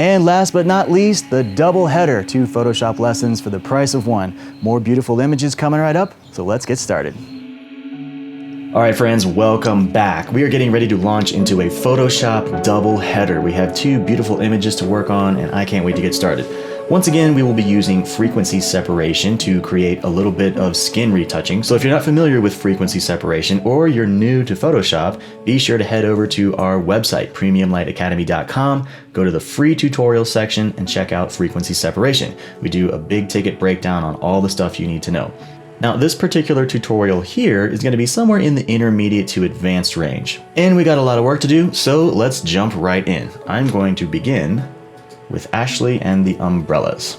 And last but not least, the double header, 2 Photoshop lessons for the price of 1. More beautiful images coming right up, so let's get started. All right, friends, welcome back. We are getting ready to launch into a Photoshop double header. We have 2 beautiful images to work on, and I can't wait to get started. Once again, we will be using frequency separation to create a little bit of skin retouching. So if you're not familiar with frequency separation or you're new to Photoshop, be sure to head over to our website, premiumlightacademy.com, go to the free tutorial section and check out frequency separation. We do a big ticket breakdown on all the stuff you need to know. Now, this particular tutorial here is going to be somewhere in the intermediate to advanced range. And we got a lot of work to do, so let's jump right in. I'm going to begin with Ashley and the umbrellas.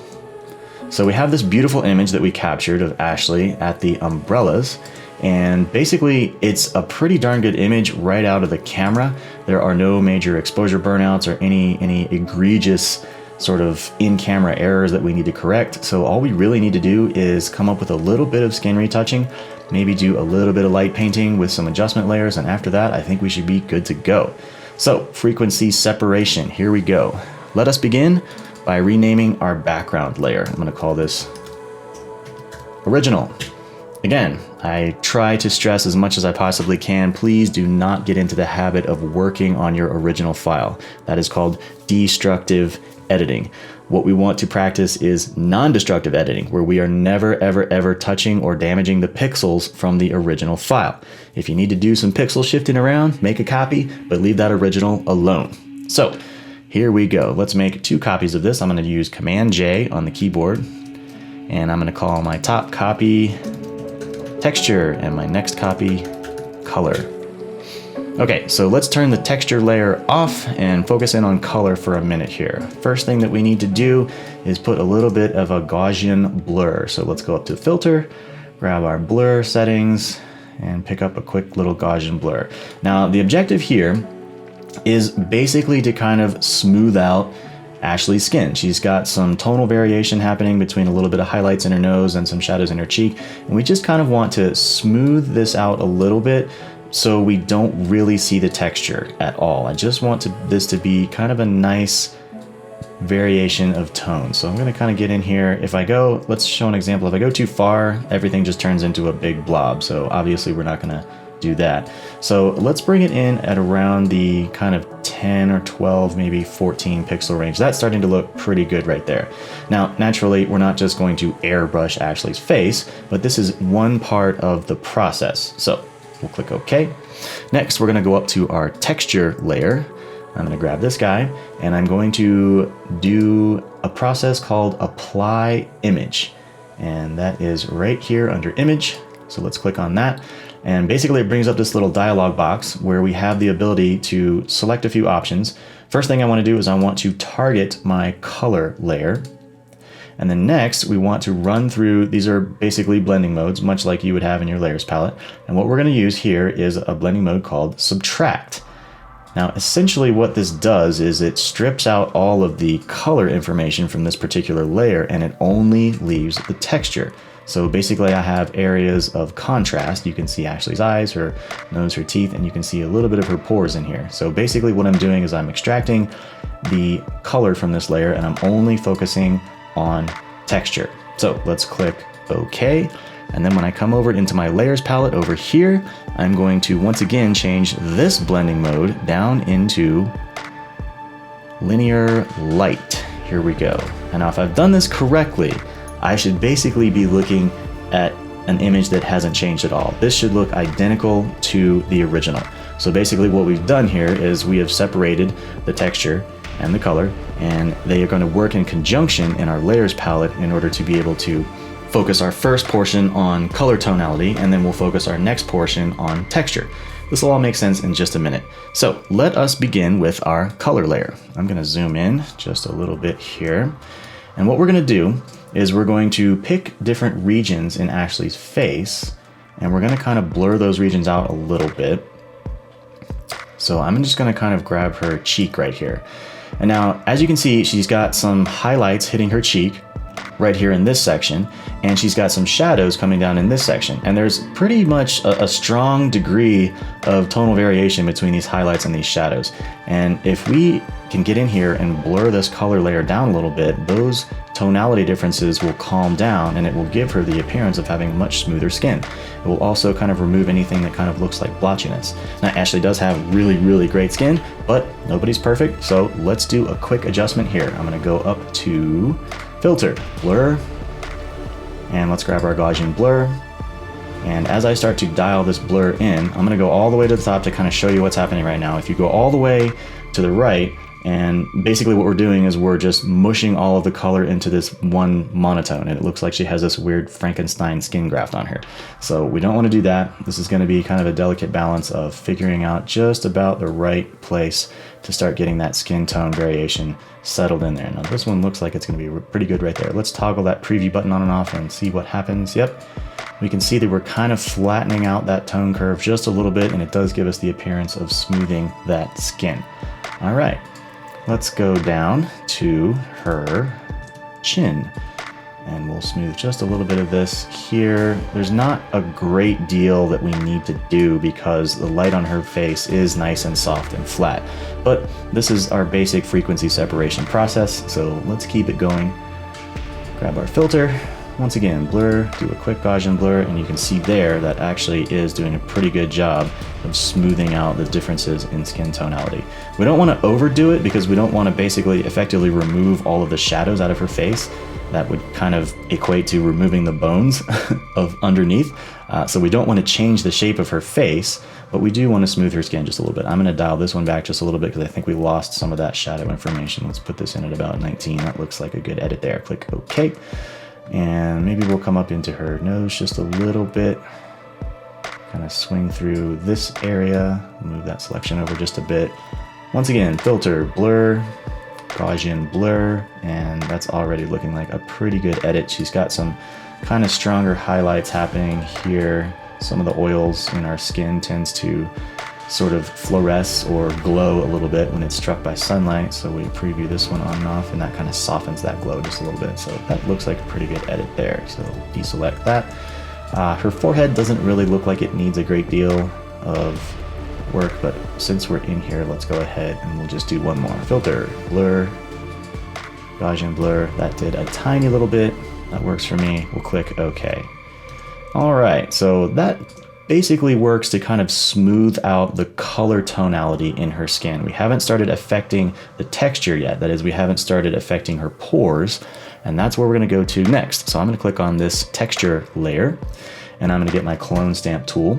So we have this beautiful image that we captured of Ashley at the umbrellas, and basically it's a pretty darn good image right out of the camera. There are no major exposure burnouts or any egregious sort of in-camera errors that we need to correct. So all we really need to do is come up with a little bit of skin retouching, maybe do a little bit of light painting with some adjustment layers, and after that I think we should be good to go. So frequency separation, here we go. Let us begin by renaming our background layer. I'm going to call this Original. Again, I try to stress as much as I possibly can, please do not get into the habit of working on your original file. That is called destructive editing. What we want to practice is non-destructive editing, where we are never, ever touching or damaging the pixels from the original file. If you need to do some pixel shifting around, make a copy, but leave that original alone. So, here we go. Let's make 2 copies of this. I'm going to use Command J on the keyboard, and I'm going to call my top copy texture and my next copy color. Okay, so let's turn the texture layer off and focus in on color for a minute here. First thing that we need to do is put a little bit of a Gaussian blur. So let's go up to filter, grab our blur settings, and pick up a quick little Gaussian blur. Now the objective here is basically to kind of smooth out Ashley's skin. She's got some tonal variation happening between a little bit of highlights in her nose and some shadows in her cheek, and we just kind of want to smooth this out a little bit so we don't really see the texture at all. I just want this to be kind of a nice variation of tone. So I'm going to kind of get in here. If I go, let's show an example. If I go too far, everything just turns into a big blob. So obviously we're not going to do that. So let's bring it in at around the kind of 10 or 12, maybe 14 pixel range. That's starting to look pretty good right there. Now, naturally, we're not just going to airbrush Ashley's face, but this is one part of the process. So we'll click OK. Next, we're going to go up to our texture layer. I'm going to grab this guy, and I'm going to do a process called Apply Image. And that is right here under Image. So let's click on that. And basically it brings up this little dialog box where we have the ability to select a few options. First thing I want to do is I want to target my color layer. And then next we want to run through, these are basically blending modes, much like you would have in your layers palette. And what we're going to use here is a blending mode called Subtract. Now essentially what this does is it strips out all of the color information from this particular layer and it only leaves the texture. So basically I have areas of contrast. You can see Ashley's eyes, her nose, her teeth, and you can see a little bit of her pores in here. So basically what I'm doing is I'm extracting the color from this layer and I'm only focusing on texture. So let's click OK. And then when I come over into my layers palette over here, I'm going to once again change this blending mode down into linear light. Here we go. And now if I've done this correctly, I should basically be looking at an image that hasn't changed at all. This should look identical to the original. So basically what we've done here is we have separated the texture and the color, and they are going to work in conjunction in our layers palette in order to be able to focus our first portion on color tonality, and then we'll focus our next portion on texture. This will all make sense in just a minute. So let us begin with our color layer. I'm going to zoom in just a little bit here. And what we're going to do is we're going to pick different regions in Ashley's face, and we're going to kind of blur those regions out a little bit. So I'm just going to kind of grab her cheek right here. And now, as you can see, she's got some highlights hitting her cheek right here in this section. and she's got some shadows coming down in this section. And there's pretty much a strong degree of tonal variation between these highlights and these shadows. And if we can get in here and blur this color layer down a little bit, those tonality differences will calm down and it will give her the appearance of having much smoother skin. It will also kind of remove anything that kind of looks like blotchiness. Now, Ashley does have really, really great skin, but nobody's perfect. So let's do a quick adjustment here. I'm gonna go up to Filter, Blur, and let's grab our Gaussian blur. And as I start to dial this blur in, I'm gonna go all the way to the top to kind of show you what's happening right now. If you go all the way to the right, and basically what we're doing is we're just mushing all of the color into this one monotone, and it looks like she has this weird Frankenstein skin graft on her. So we don't want to do that. This is going to be kind of a delicate balance of figuring out just about the right place to start getting that skin tone variation settled in there. Now this one looks like it's going to be pretty good right there. Let's toggle that preview button on and off and see what happens. Yep. We can see that we're kind of flattening out that tone curve just a little bit, and it does give us the appearance of smoothing that skin. All right. Let's go down to her chin, and we'll smooth just a little bit of this here. There's not a great deal that we need to do because the light on her face is nice and soft and flat, but this is our basic frequency separation process, so let's keep it going. Grab our filter. Once again, blur, do a quick Gaussian blur, and you can see there that actually is doing a pretty good job of smoothing out the differences in skin tonality. We don't want to overdo it because we don't want to basically effectively remove all of the shadows out of her face. That would kind of equate to removing the bones of underneath. So we don't want to change the shape of her face, but we do want to smooth her skin just a little bit. I'm going to dial this one back just a little bit because I think we lost some of that shadow information. Let's put this in at about 19. That looks like a good edit there. Click OK. And maybe we'll come up into her nose just a little bit, kind of swing through this area, move that selection over just a bit. Once again, filter, blur, Gaussian blur, and that's already looking like a pretty good edit. She's got some kind of stronger highlights happening here. Some of the oils in our skin tends to sort of fluoresce or glow a little bit when it's struck by sunlight, so we preview this one on and off, and that kind of softens that glow just a little bit. So that looks like a pretty good edit there, so deselect that. Her forehead doesn't really look like it needs a great deal of work, but since we're in here, let's go ahead and we'll just do one more. Filter, blur, Gaussian blur. That did a tiny little bit. That works for me. We'll click OK. All right, so that basically works to kind of smooth out the color tonality in her skin. We haven't started affecting the texture yet. That is, we haven't started affecting her pores, and that's where we're going to go to next. So I'm going to click on this texture layer, and I'm going to get my clone stamp tool,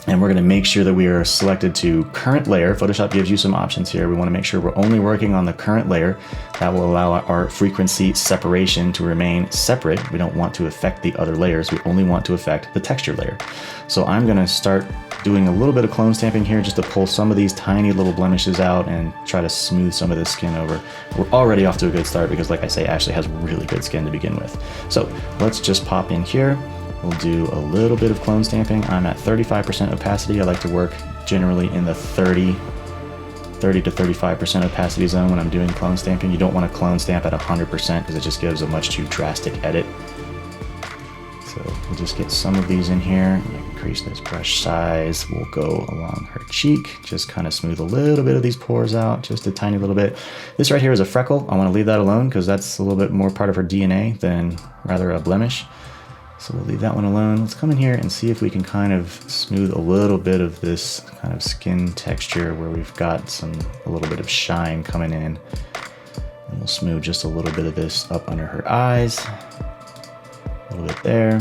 and we're going to make sure that we are selected to current layer. Photoshop gives you some options here. We want to make sure we're only working on the current layer. That will allow our frequency separation to remain separate. We don't want to affect the other layers. We only want to affect the texture layer. So I'm going to start doing a little bit of clone stamping here just to pull some of these tiny little blemishes out and try to smooth some of this skin over. We're already off to a good start because, like I say, Ashley has really good skin to begin with. So let's just pop in here. We'll do a little bit of clone stamping. I'm at 35% opacity. I like to work generally in the 30 to 35% opacity zone when I'm doing clone stamping. You don't want to clone stamp at 100% because it just gives a much too drastic edit. So we'll just get some of these in here. Increase this brush size. We'll go along her cheek, just kind of smooth a little bit of these pores out, just a tiny little bit. This right here is a freckle. I want to leave that alone because that's a little bit more part of her DNA than rather a blemish. So we'll leave that one alone. Let's come in here and see if we can kind of smooth a little bit of this kind of skin texture where we've got a little bit of shine coming in. And we'll smooth just a little bit of this up under her eyes. A little bit there.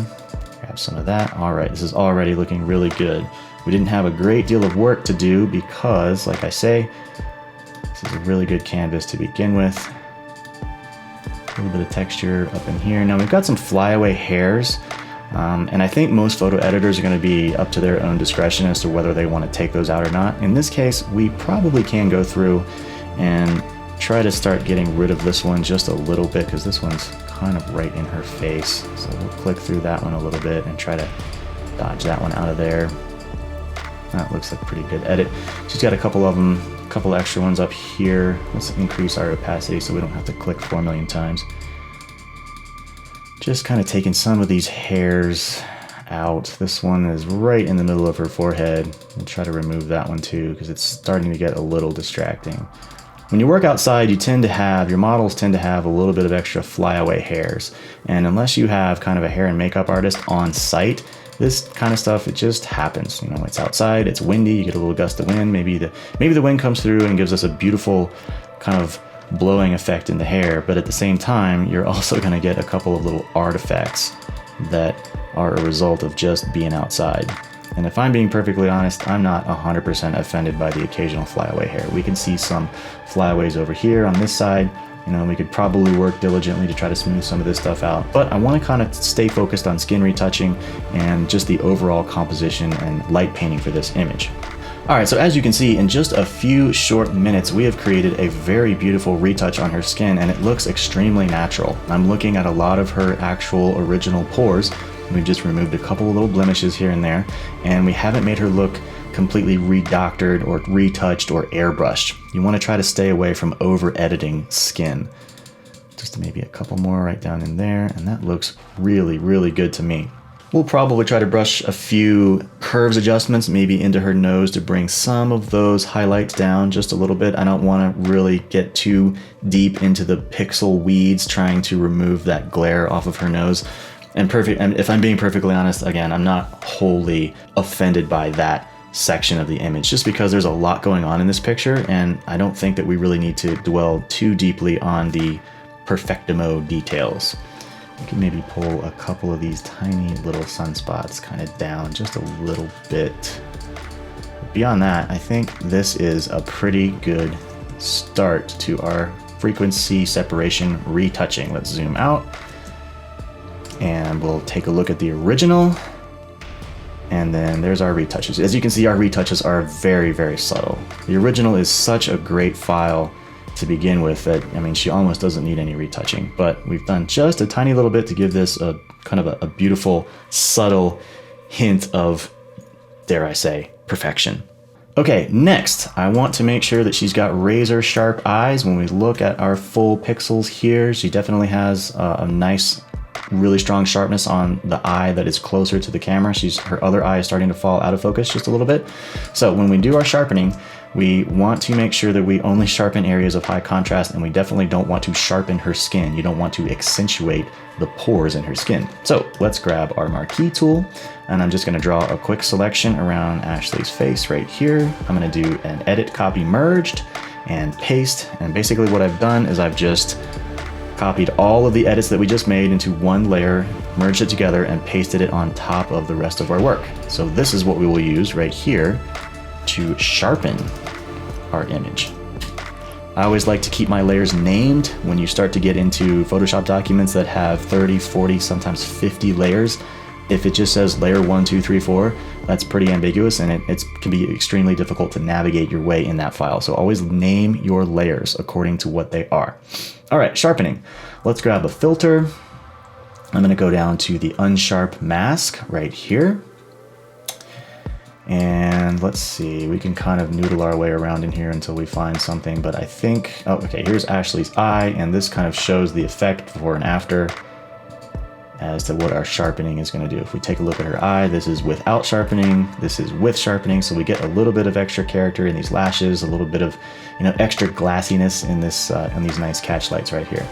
Grab some of that. All right, this is already looking really good. We didn't have a great deal of work to do because, like I say, this is a really good canvas to begin with. A little bit of texture up in here. Now we've got some flyaway hairs, and I think most photo editors are going to be up to their own discretion as to whether they want to take those out or not. In this case, we probably can go through and try to start getting rid of this one just a little bit because this one's kind of right in her face. So we'll click through that one a little bit and try to dodge that one out of there. That looks like a pretty good edit. She's got a couple of them, a couple extra ones up here. Let's increase our opacity so we don't have to click 4 million times. Just kind of taking some of these hairs out. This one is right in the middle of her forehead. I'll try to remove that one too, because it's starting to get a little distracting. When you work outside, your models tend to have a little bit of extra flyaway hairs. And unless you have kind of a hair and makeup artist on site, this kind of stuff, it just happens. You know, it's outside, it's windy, you get a little gust of wind, maybe the wind comes through and gives us a beautiful kind of blowing effect in the hair, but at the same time, you're also gonna get a couple of little artifacts that are a result of just being outside. And if I'm being perfectly honest, I'm not 100% offended by the occasional flyaway hair. We can see some flyaways over here on this side. You know, we could probably work diligently to try to smooth some of this stuff out, but I want to kind of stay focused on skin retouching and just the overall composition and light painting for this image. All right, so as you can see, in just a few short minutes, we have created a very beautiful retouch on her skin, and it looks extremely natural. I'm looking at a lot of her actual original pores. We've just removed a couple of little blemishes here and there, and we haven't made her look completely redoctored or retouched or airbrushed. You want to try to stay away from over-editing skin. Just maybe a couple more right down in there, and that looks really, really good to me. We'll probably try to brush a few curves adjustments maybe into her nose to bring some of those highlights down just a little bit. I don't want to really get too deep into the pixel weeds trying to remove that glare off of her nose. And if I'm being perfectly honest, again, I'm not wholly offended by that section of the image, just because there's a lot going on in this picture, and I don't think that we really need to dwell too deeply on the perfectimo details. We can maybe pull a couple of these tiny little sunspots kind of down just a little bit. Beyond that, I think this is a pretty good start to our frequency separation retouching. Let's zoom out. And we'll take a look at the original, and then there's our retouches. As you can see, our retouches are very, very subtle. The original is such a great file to begin with that, I mean, she almost doesn't need any retouching, but we've done just a tiny little bit to give this a kind of a beautiful, subtle hint of, dare I say, perfection. Okay, next, I want to make sure that she's got razor sharp eyes. When we look at our full pixels here, she definitely has a nice, really strong sharpness on the eye that is closer to the camera. Her other eye is starting to fall out of focus just a little bit. So when we do our sharpening, we want to make sure that we only sharpen areas of high contrast, and we definitely don't want to sharpen her skin. You don't want to accentuate the pores in her skin. So let's grab our marquee tool, and I'm just gonna draw a quick selection around Ashley's face right here. I'm gonna do an edit, copy, merged, and paste. And basically what I've done is I've just copied all of the edits that we just made into one layer, merged it together, and pasted it on top of the rest of our work. So this is what we will use right here to sharpen our image. I always like to keep my layers named. When you start to get into Photoshop documents that have 30, 40, sometimes 50 layers, if it just says layer 1, 2, 3, 4, that's pretty ambiguous, and it can be extremely difficult to navigate your way in that file. So always name your layers according to what they are. All right, sharpening. Let's grab a filter. I'm gonna go down to the unsharp mask right here. And let's see, we can kind of noodle our way around in here until we find something, but I think, oh, okay, here's Ashley's eye, and this kind of shows the effect before and after as to what our sharpening is going to do. If we take a look at her eye, this is without sharpening, this is with sharpening, so we get a little bit of extra character in these lashes, a little bit of, you know, extra glassiness in this in these nice catch lights right here.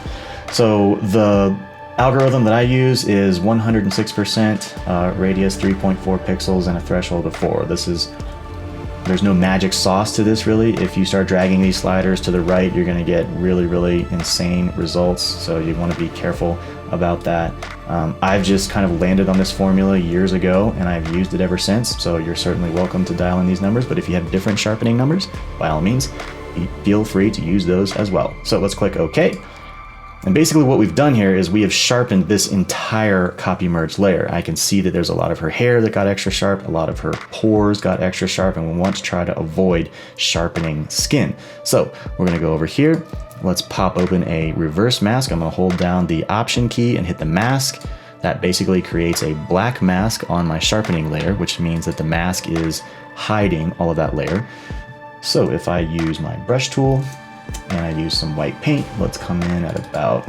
So the algorithm that I use is 106% radius, 3.4 pixels, and a threshold of 4. There's no magic sauce to this really. If you start dragging these sliders to the right, you're gonna get really, really insane results. So you wanna be careful about that. I've just kind of landed on this formula years ago, and I've used it ever since. So you're certainly welcome to dial in these numbers, but if you have different sharpening numbers, by all means, feel free to use those as well. So let's click OK. And basically what we've done here is we have sharpened this entire copy merge layer. I can see that there's a lot of her hair that got extra sharp, a lot of her pores got extra sharp, and we want to try to avoid sharpening skin. So we're gonna go over here. Let's pop open a reverse mask. I'm gonna hold down the Option key and hit the mask. That basically creates a black mask on my sharpening layer, which means that the mask is hiding all of that layer. So if I use my brush tool, and I use some white paint, let's come in at about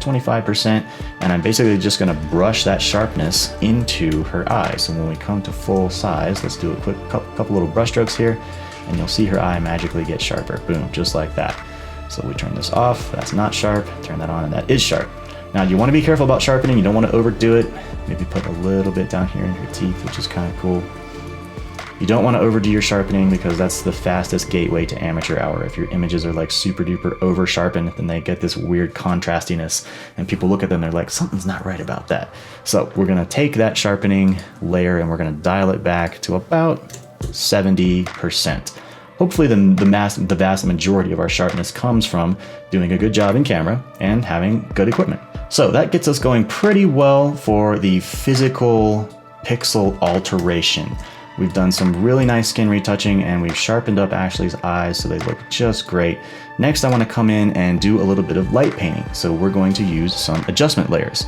25%, and I'm basically just gonna brush that sharpness into her eye. So when we come to full size, let's do a quick couple little brush strokes here, and you'll see her eye magically get sharper. Boom, just like that. So we turn this off, that's not sharp, turn that on, and that is sharp. Now you wanna be careful about sharpening, you don't wanna overdo it. Maybe put a little bit down here in your teeth, which is kind of cool. You don't want to overdo your sharpening because that's the fastest gateway to amateur hour. If your images are like super duper over sharpened, then they get this weird contrastiness and people look at them, they're like, something's not right about that. So we're going to take that sharpening layer and we're going to dial it back to about 70%. Hopefully the vast majority of our sharpness comes from doing a good job in camera and having good equipment. So that gets us going pretty well for the physical pixel alteration. We've done some really nice skin retouching and we've sharpened up Ashley's eyes so they look just great. Next, I want to come in and do a little bit of light painting. So we're going to use some adjustment layers.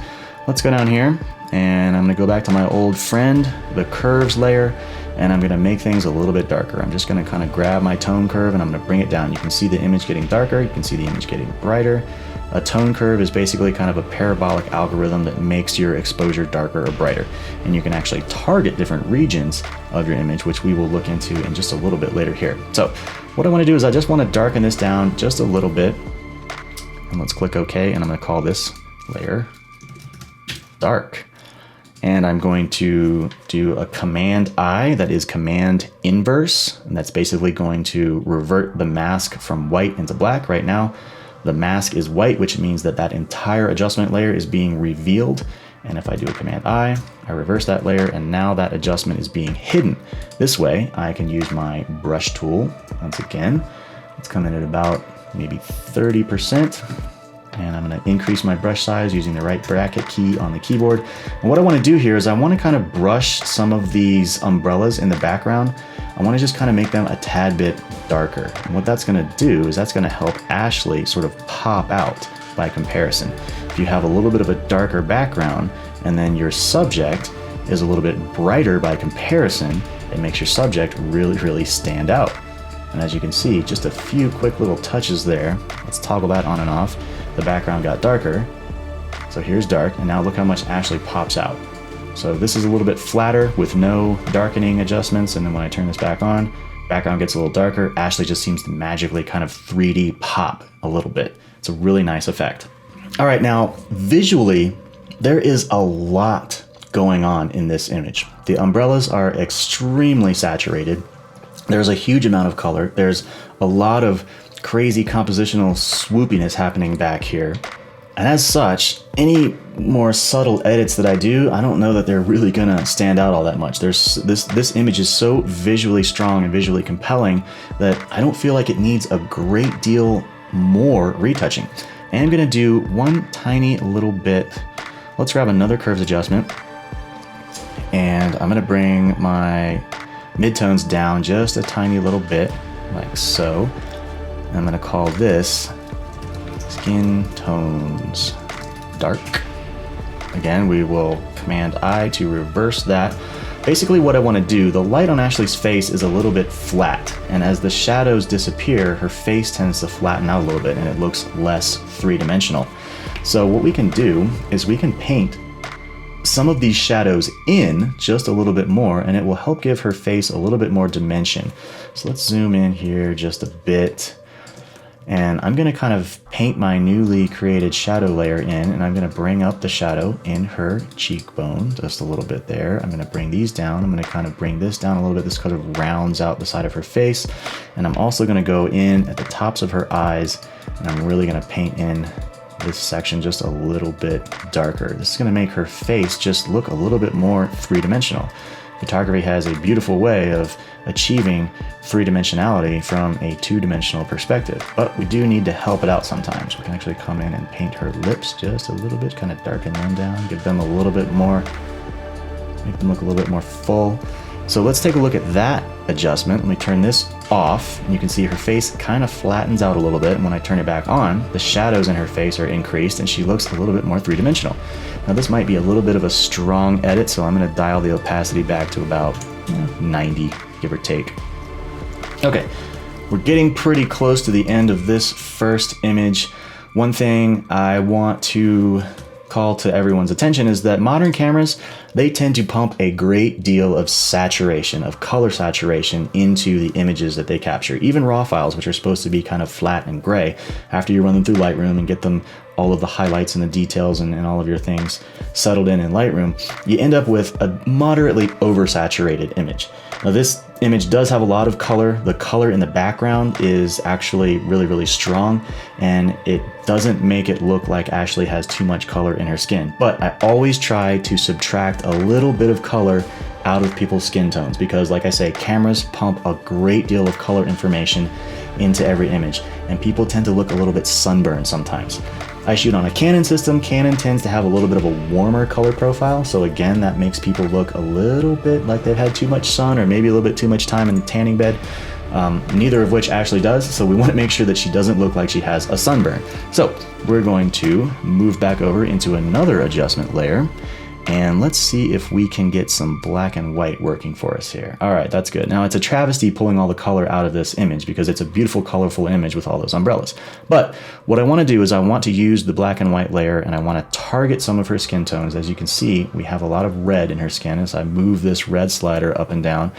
Let's go down here and I'm going to go back to my old friend, the curves layer, and I'm going to make things a little bit darker. I'm just going to kind of grab my tone curve and I'm going to bring it down. You can see the image getting darker, you can see the image getting brighter. A tone curve is basically kind of a parabolic algorithm that makes your exposure darker or brighter. And you can actually target different regions of your image, which we will look into in just a little bit later here. So what I want to do is I just want to darken this down just a little bit. And let's click OK, and I'm going to call this layer dark. And I'm going to do a command I, that is command inverse, and that's basically going to revert the mask from white into black. Right now the mask is white, which means that that entire adjustment layer is being revealed. And if I do a command I reverse that layer, and now that adjustment is being hidden. This way I can use my brush tool. Once again, let's come in at about maybe 30%. And I'm going to increase my brush size using the right bracket key on the keyboard. And what I want to do here is I want to kind of brush some of these umbrellas in the background. I want to just kind of make them a tad bit darker. And what that's going to do is that's going to help Ashley sort of pop out by comparison. If you have a little bit of a darker background and then your subject is a little bit brighter by comparison, it makes your subject really, really stand out. And as you can see, just a few quick little touches there. Let's toggle that on and off. The background got darker. So here's dark, and now look how much Ashley pops out. So this is a little bit flatter with no darkening adjustments, and then when I turn this back on, background gets a little darker. Ashley just seems to magically kind of 3D pop a little bit. It's a really nice effect. All right, now visually, there is a lot going on in this image. The umbrellas are extremely saturated. There's a huge amount of color. There's a lot of crazy compositional swoopiness happening back here. And as such, any more subtle edits that I do, I don't know that they're really gonna stand out all that much. This image is so visually strong and visually compelling that I don't feel like it needs a great deal more retouching. I am gonna do one tiny little bit. Let's grab another curves adjustment. And I'm gonna bring my midtones down just a tiny little bit, like so. And I'm gonna call this Skin Tones Dark. Again, we will command I to reverse that. Basically what I want to do, the light on Ashley's face is a little bit flat, and as the shadows disappear, her face tends to flatten out a little bit and it looks less three-dimensional. So what we can do is we can paint some of these shadows in just a little bit more, and it will help give her face a little bit more dimension. So let's zoom in here just a bit. And I'm going to kind of paint my newly created shadow layer in, and I'm going to bring up the shadow in her cheekbone just a little bit there. I'm going to bring these down. I'm going to kind of bring this down a little bit. This kind of rounds out the side of her face. And I'm also going to go in at the tops of her eyes, and I'm really going to paint in this section just a little bit darker. This is going to make her face just look a little bit more three-dimensional. Photography has a beautiful way of achieving three-dimensionality from a two-dimensional perspective, but we do need to help it out sometimes. We can actually come in and paint her lips just a little bit, kind of darken them down, give them a little bit more, make them look a little bit more full. So let's take a look at that adjustment. Let me turn this off, and you can see her face kind of flattens out a little bit, and when I turn it back on, the shadows in her face are increased and she looks a little bit more three-dimensional. Now this might be a little bit of a strong edit, so I'm going to dial the opacity back to about 90, give or take. Okay, we're getting pretty close to the end of this first image. One thing I want to call to everyone's attention is that modern cameras, they tend to pump a great deal of saturation, of color saturation into the images that they capture. Even raw files, which are supposed to be kind of flat and gray, after you run them through Lightroom and get them all of the highlights and the details and all of your things settled in Lightroom, you end up with a moderately oversaturated image. Now this image does have a lot of color. The color in the background is actually really strong, and it doesn't make it look like Ashley has too much color in her skin. But I always try to subtract a little bit of color out of people's skin tones because, like I say, cameras pump a great deal of color information into every image, and people tend to look a little bit sunburned sometimes. I shoot on a Canon system. Canon tends to have a little bit of a warmer color profile, so again, that makes people look a little bit like they've had too much sun or maybe a little bit too much time in the tanning bed, neither of which Ashley does, so we want to make sure that she doesn't look like she has a sunburn. So we're going to move back over into another adjustment layer, and let's see if we can get some black and white working for us here. All right, that's good. Now it's a travesty pulling all the color out of this image because it's a beautiful, colorful image with all those umbrellas. But what I want to do is I want to use the black and white layer, and I want to target some of her skin tones. As you can see, we have a lot of red in her skin as I move this red slider up and down.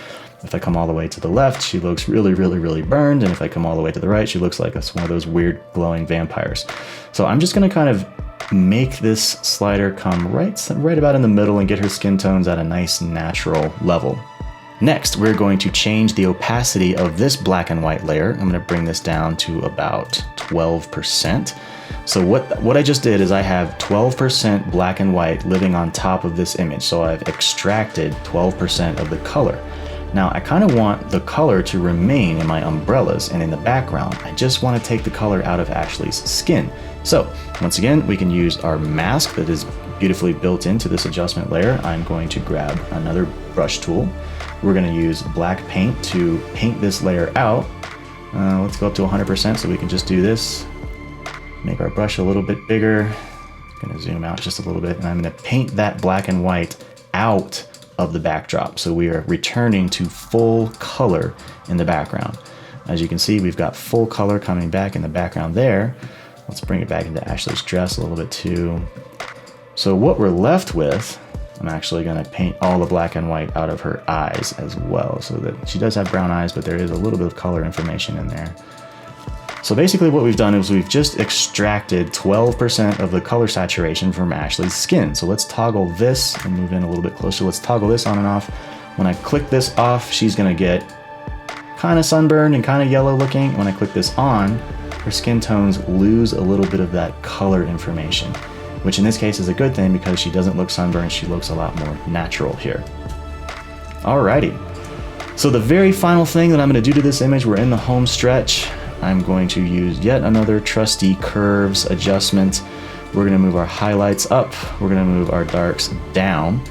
If I come all the way to the left, she looks really burned, and if I come all the way to the right, she looks like one of those weird glowing vampires. So I'm just going to kind of make this slider come right about in the middle and get her skin tones at a nice natural level. Next, we're going to change the opacity of this black and white layer. I'm going to bring this down to about 12%. So what I just did is I have 12% black and white living on top of this image. So I've extracted 12% of the color. Now I kind of want the color to remain in my umbrellas and in the background. I just want to take the color out of Ashley's skin. So once again, we can use our mask that is beautifully built into this adjustment layer. I'm going to grab another brush tool. We're going to use black paint to paint this layer out. Let's go up to 100% so we can just do this. Make our brush a little bit bigger. I'm going to zoom out just a little bit, and I'm going to paint that black and white out of the backdrop. So we are returning to full color in the background. As you can see, we've got full color coming back in the background there. Let's bring it back into Ashley's dress a little bit too. So what we're left with, I'm actually going to paint all the black and white out of her eyes as well, so that she does have brown eyes, but there is a little bit of color information in there. So basically what we've done is we've just extracted 12% of the color saturation from Ashley's skin. So let's toggle this and move in a little bit closer. Let's toggle this on and off. When I click this off, she's going to get kind of sunburned and kind of yellow looking. When I click this on, her skin tones lose a little bit of that color information, which in this case is a good thing because she doesn't look sunburned. She looks a lot more natural here. Alrighty. So the very final thing that I'm going to do to this image, we're in the home stretch. I'm going to use yet another trusty curves adjustment. We're going to move our highlights up. We're going to move our darks down.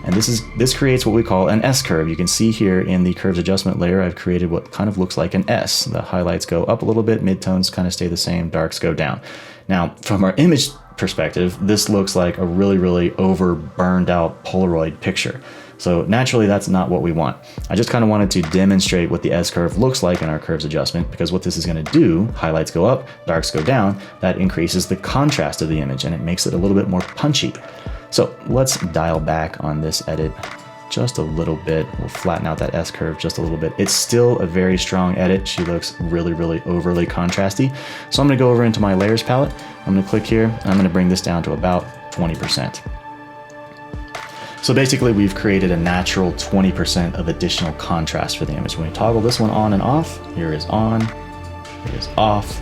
And this creates what we call an S curve. You can see here in the curves adjustment layer, I've created what kind of looks like an S. The highlights go up a little bit, midtones kind of stay the same, darks go down. Now, from our image perspective, this looks like a really over burned out Polaroid picture. So naturally, that's not what we want. I just kind of wanted to demonstrate what the S curve looks like in our curves adjustment, because what this is going to do, highlights go up, darks go down, that increases the contrast of the image and it makes it a little bit more punchy. So let's dial back on this edit just a little bit. We'll flatten out that S curve just a little bit. It's still a very strong edit. She looks really overly contrasty. So I'm going to go over into my layers palette. I'm going to click here and I'm going to bring this down to about 20%. So basically we've created a natural 20% of additional contrast for the image. When we toggle this one on and off, here is on, here is off,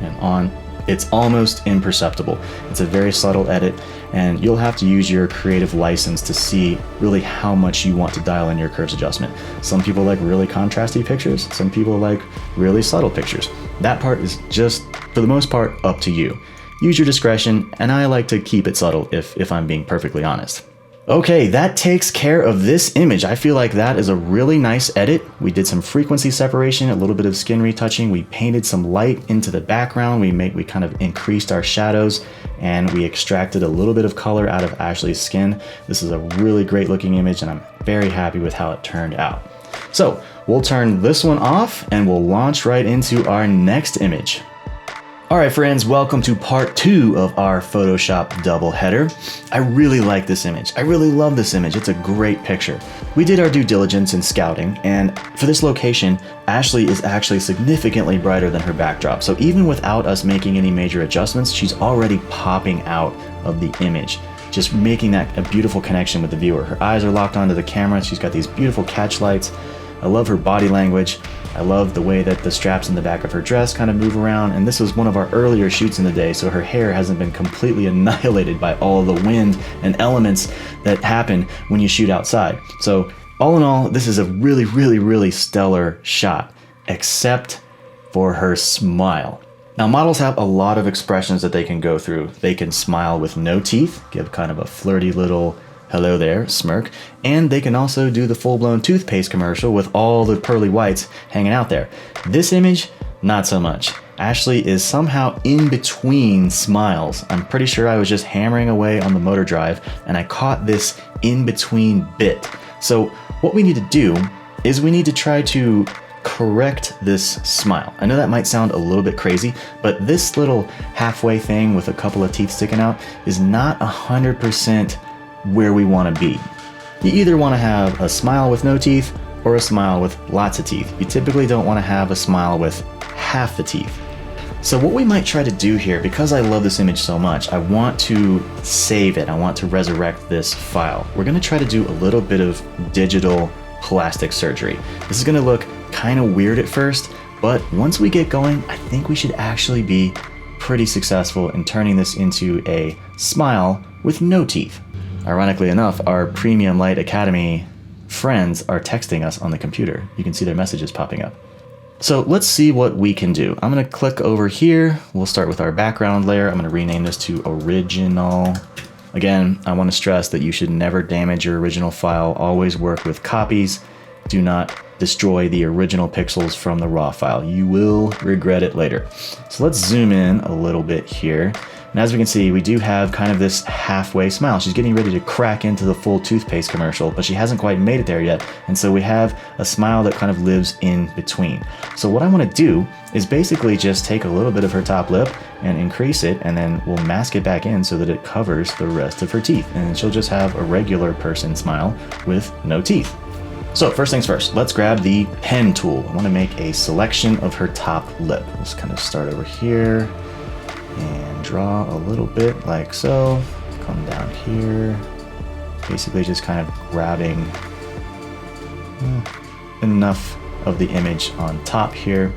and on. It's almost imperceptible. It's a very subtle edit, and you'll have to use your creative license to see really how much you want to dial in your curves adjustment. Some people like really contrasty pictures. Some people like really subtle pictures. That part is just, for the most part, up to you. Use your discretion, and I like to keep it subtle if I'm being perfectly honest. Okay, that takes care of this image. I feel like that is a really nice edit. We did some frequency separation, a little bit of skin retouching. We painted some light into the background. We kind of increased our shadows, and we extracted a little bit of color out of Ashley's skin. This is a really great looking image, and I'm very happy with how it turned out. So we'll turn this one off and we'll launch right into our next image. All right, friends, welcome to part 2 of our Photoshop double header. I really like this image. I really love this image. It's a great picture. We did our due diligence in scouting, and for this location, Ashley is actually significantly brighter than her backdrop. So even without us making any major adjustments, she's already popping out of the image, just making that a beautiful connection with the viewer. Her eyes are locked onto the camera. She's got these beautiful catch lights. I love her body language. I love the way that the straps in the back of her dress kind of move around, and this was one of our earlier shoots in the day, so her hair hasn't been completely annihilated by all the wind and elements that happen when you shoot outside. So all in all, this is a really, really, really stellar shot, except for her smile. Now, models have a lot of expressions that they can go through. They can smile with no teeth, give kind of a flirty little hello there smirk, and they can also do the full-blown toothpaste commercial with all the pearly whites hanging out there. This image, not so much. Ashley is somehow in between smiles. I'm pretty sure I was just hammering away on the motor drive and I caught this in between bit. So what we need to do is we need to try to correct this smile. I know that might sound a little bit crazy, but this little halfway thing with a couple of teeth sticking out is not 100% where we want to be. You either want to have a smile with no teeth or a smile with lots of teeth. You typically don't want to have a smile with half the teeth. So what we might try to do here, because I love this image so much, I want to save it. I want to resurrect this file. We're going to try to do a little bit of digital plastic surgery. This is going to look kind of weird at first, but once we get going, I think we should actually be pretty successful in turning this into a smile with no teeth. Ironically enough, our Premium Light Academy friends are texting us on the computer. You can see their messages popping up. So let's see what we can do. I'm going to click over here. We'll start with our background layer. I'm going to rename this to original. Again, I want to stress that you should never damage your original file. Always work with copies. Do not destroy the original pixels from the raw file. You will regret it later. So let's zoom in a little bit here. And as we can see, we do have kind of this halfway smile. She's getting ready to crack into the full toothpaste commercial, but she hasn't quite made it there yet. And so we have a smile that kind of lives in between. So what I want to do is basically just take a little bit of her top lip and increase it, and then we'll mask it back in so that it covers the rest of her teeth. And she'll just have a regular person smile with no teeth. So first things first, let's grab the pen tool. I want to make a selection of her top lip. Let's kind of start over here and draw a little bit like so. Come down here. Basically just kind of grabbing enough of the image on top here.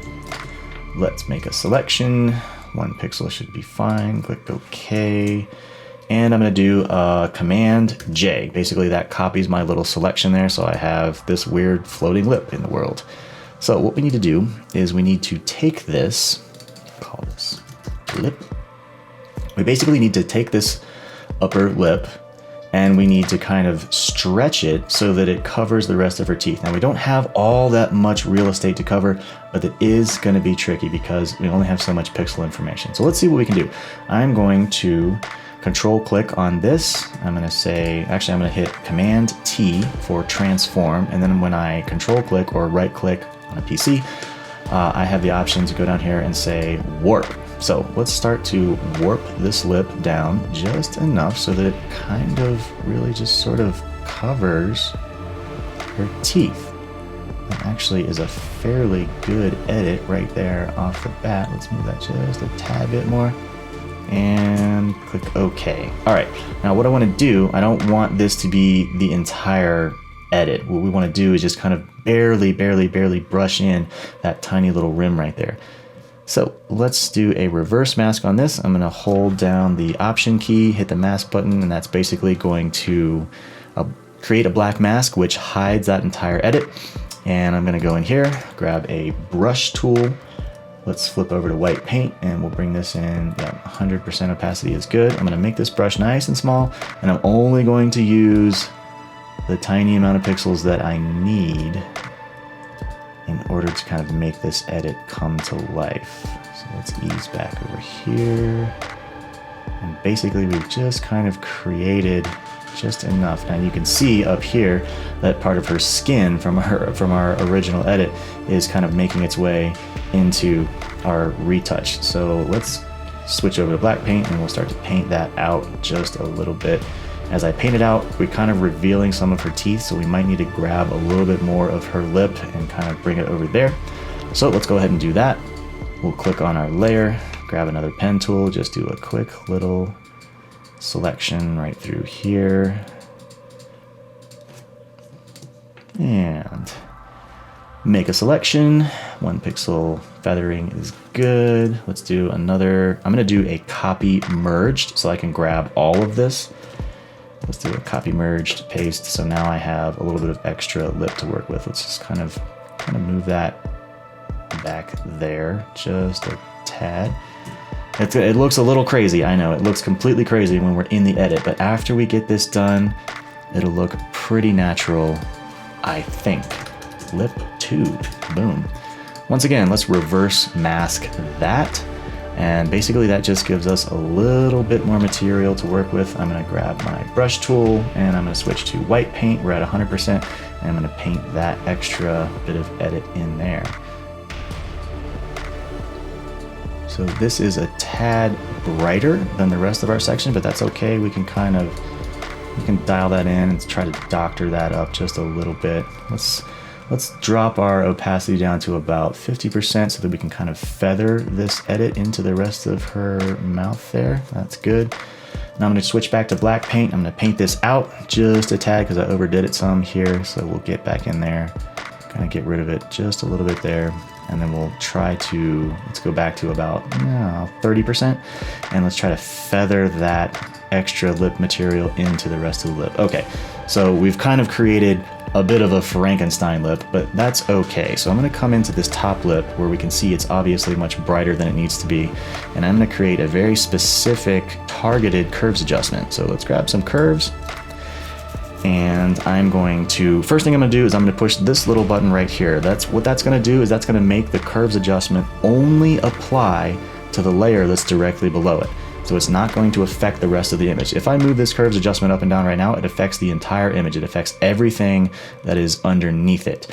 Let's make a selection. 1 pixel should be fine. Click OK. And I'm going to do Command J. Basically that copies my little selection there, so I have this weird floating lip in the world. So what we need to do is we need to take this, call this lip. We basically need to take this upper lip and we need to kind of stretch it so that it covers the rest of her teeth. Now we don't have all that much real estate to cover, but it is going to be tricky because we only have so much pixel information. So let's see what we can do. I'm going to Control click on this. I'm going to say, actually I'm going to hit Command T for transform, and then when I control click or right click on a PC, I have the option to go down here and say warp. So let's start to warp this lip down just enough so that it kind of really just sort of covers her teeth. That actually is a fairly good edit right there off the bat. Let's move that just a tad bit more. And click OK. All right, now what I want to do, I don't want this to be the entire edit. What we want to do is just kind of barely brush in that tiny little rim right there. So let's do a reverse mask on this. I'm going to hold down the Option key, hit the mask button, and that's basically going to create a black mask which hides that entire edit. And I'm going to go in here, grab a brush tool. Let's flip over to white paint and we'll bring this in. Yeah, 100% opacity is good. I'm going to make this brush nice and small, and I'm only going to use the tiny amount of pixels that I need in order to kind of make this edit come to life. So let's ease back over here. And basically we've just kind of created just enough. Now you can see up here that part of her skin from our original edit is kind of making its way into our retouch. So let's switch over to black paint and we'll start to paint that out just a little bit. As I paint it out, we're kind of revealing some of her teeth, so we might need to grab a little bit more of her lip and kind of bring it over there. So let's go ahead and do that. We'll click on our layer, grab another pen tool, just do a quick little selection right through here. And make a selection. 1 pixel feathering is good. Let's do another. I'm gonna do a copy merged so I can grab all of this. Let's do a copy merged paste. So now I have a little bit of extra lip to work with. Let's just kind of move that back there just a tad. It looks a little crazy, I know. It looks completely crazy when we're in the edit, but after we get this done, it'll look pretty natural, I think. Lip 2, boom. Once again, let's reverse mask that. And basically that just gives us a little bit more material to work with. I'm gonna grab my brush tool and I'm gonna switch to white paint. We're at 100%, and I'm gonna paint that extra bit of edit in there. So this is a tad brighter than the rest of our section, but that's okay. We can dial that in and try to doctor that up just a little bit. Let's drop our opacity down to about 50% so that we can kind of feather this edit into the rest of her mouth there. That's good. Now I'm gonna switch back to black paint. I'm gonna paint this out just a tad because I overdid it some here. So we'll get back in there, kind of get rid of it just a little bit there. And then we'll try to, let's go back to about 30%. And let's try to feather that extra lip material into the rest of the lip. Okay, so we've kind of created a bit of a Frankenstein lip, but that's okay. So I'm gonna come into this top lip where we can see it's obviously much brighter than it needs to be. And I'm gonna create a very specific targeted curves adjustment. So let's grab some curves. And I'm going to, first thing I'm gonna do is I'm gonna push this little button right here. What that's gonna do is that's gonna make the curves adjustment only apply to the layer that's directly below it. So it's not going to affect the rest of the image. If I move this curves adjustment up and down right now, it affects the entire image. It affects everything that is underneath it.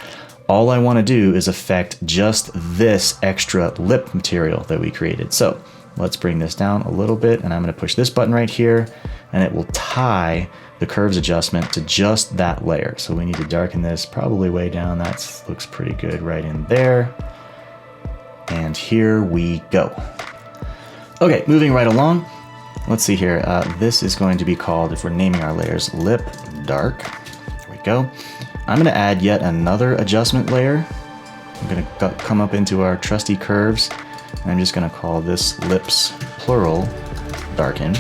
All I wanna do is affect just this extra lip material that we created. So let's bring this down a little bit, and I'm gonna push this button right here, and it will tie the curves adjustment to just that layer. So we need to darken this probably way down. That looks pretty good right in there. And here we go. Okay, moving right along. Let's see here. This is going to be called, if we're naming our layers, Lip Dark. There we go. I'm gonna add yet another adjustment layer. I'm gonna come up into our trusty curves, and I'm just gonna call this Lips Plural Darken.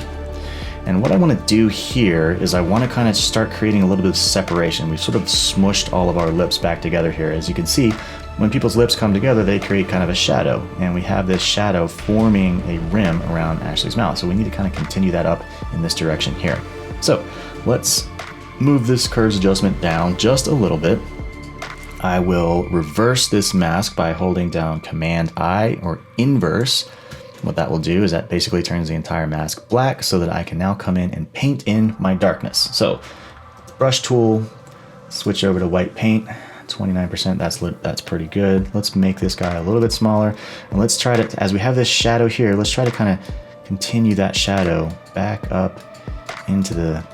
And what I want to do here is I want to kind of start creating a little bit of separation. We've sort of smushed all of our lips back together here. As you can see, when people's lips come together, they create kind of a shadow. And we have this shadow forming a rim around Ashley's mouth. So we need to kind of continue that up in this direction here. So let's move this curves adjustment down just a little bit. I will reverse this mask by holding down Command I or inverse. What that will do is that basically turns the entire mask black so that I can now come in and paint in my darkness. So brush tool, switch over to white paint, 29%, that's pretty good. Let's make this guy a little bit smaller. And let's try to, as we have this shadow here, let's try to kind of continue that shadow back up into the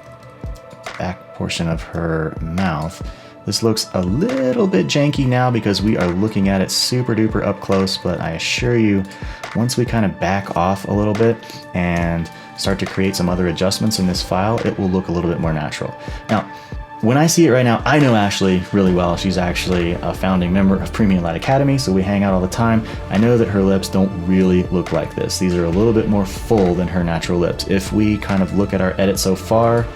back portion of her mouth. This looks a little bit janky now because we are looking at it super duper up close, but I assure you, once we kind of back off a little bit and start to create some other adjustments in this file, it will look a little bit more natural. Now, when I see it right now, I know Ashley really well. She's actually a founding member of Premium Light Academy, so we hang out all the time. I know that her lips don't really look like this. These are a little bit more full than her natural lips. If we kind of look at our edit so far,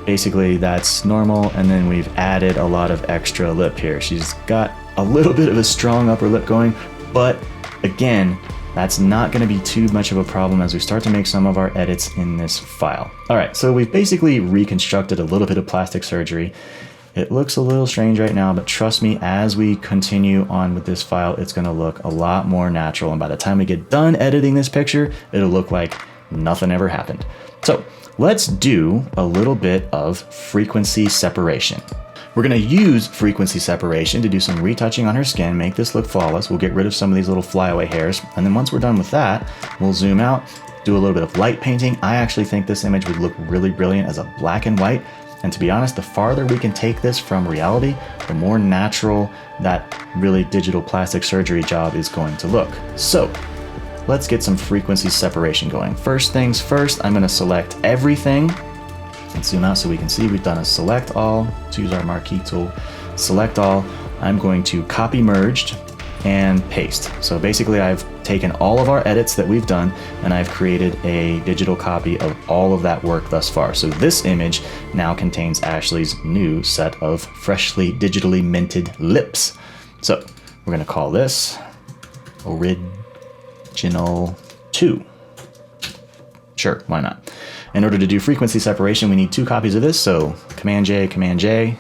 basically that's normal, and then we've added a lot of extra lip here. She's got a little bit of a strong upper lip going, but again, that's not going to be too much of a problem as we start to make some of our edits in this file. All right, so we've basically reconstructed a little bit of plastic surgery. It looks a little strange right now, but trust me, as we continue on with this file, it's going to look a lot more natural, and by the time we get done editing this picture, it'll look like nothing ever happened. So let's do a little bit of frequency separation. We're going to use frequency separation to do some retouching on her skin, make this look flawless. We'll get rid of some of these little flyaway hairs. And then once we're done with that, we'll zoom out, do a little bit of light painting. I actually think this image would look really brilliant as a black and white. And to be honest, the farther we can take this from reality, the more natural that really digital plastic surgery job is going to look. So let's get some frequency separation going. First things first, I'm going to select everything. Let's zoom out so we can see we've done a select all. Let's use our marquee tool. Select all. I'm going to copy merged and paste. So basically I've taken all of our edits that we've done and I've created a digital copy of all of that work thus far. So this image now contains Ashley's new set of freshly digitally minted lips. So we're going to call this Original 2. Sure, why not? In order to do frequency separation, we need 2 copies of this. So Command J, Command J.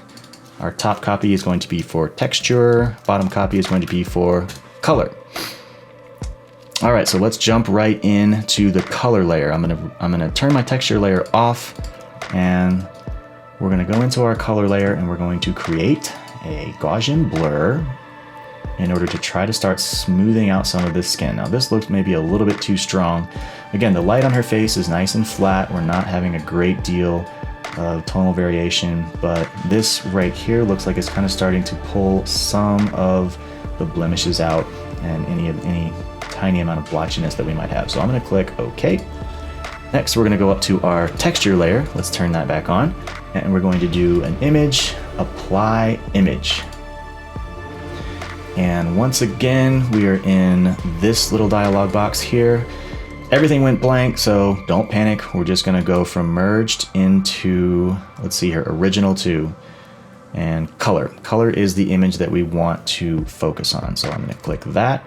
Our top copy is going to be for texture. Bottom copy is going to be for color. All right, so let's jump right into the color layer. I'm gonna turn my texture layer off, and we're gonna go into our color layer, and we're going to create a Gaussian blur in order to try to start smoothing out some of this skin. Now this looks maybe a little bit too strong. Again, the light on her face is nice and flat. We're not having a great deal of tonal variation, but this right here looks like it's kind of starting to pull some of the blemishes out and any tiny amount of blotchiness that we might have. So I'm going to click OK. Next, we're going to go up to our texture layer. Let's turn that back on, and we're going to do an image, apply image. And once again, we are in this little dialog box here. Everything went blank, so don't panic. We're just gonna go from merged into, let's see here, Original 2 and color. Color is the image that we want to focus on. So I'm gonna click that.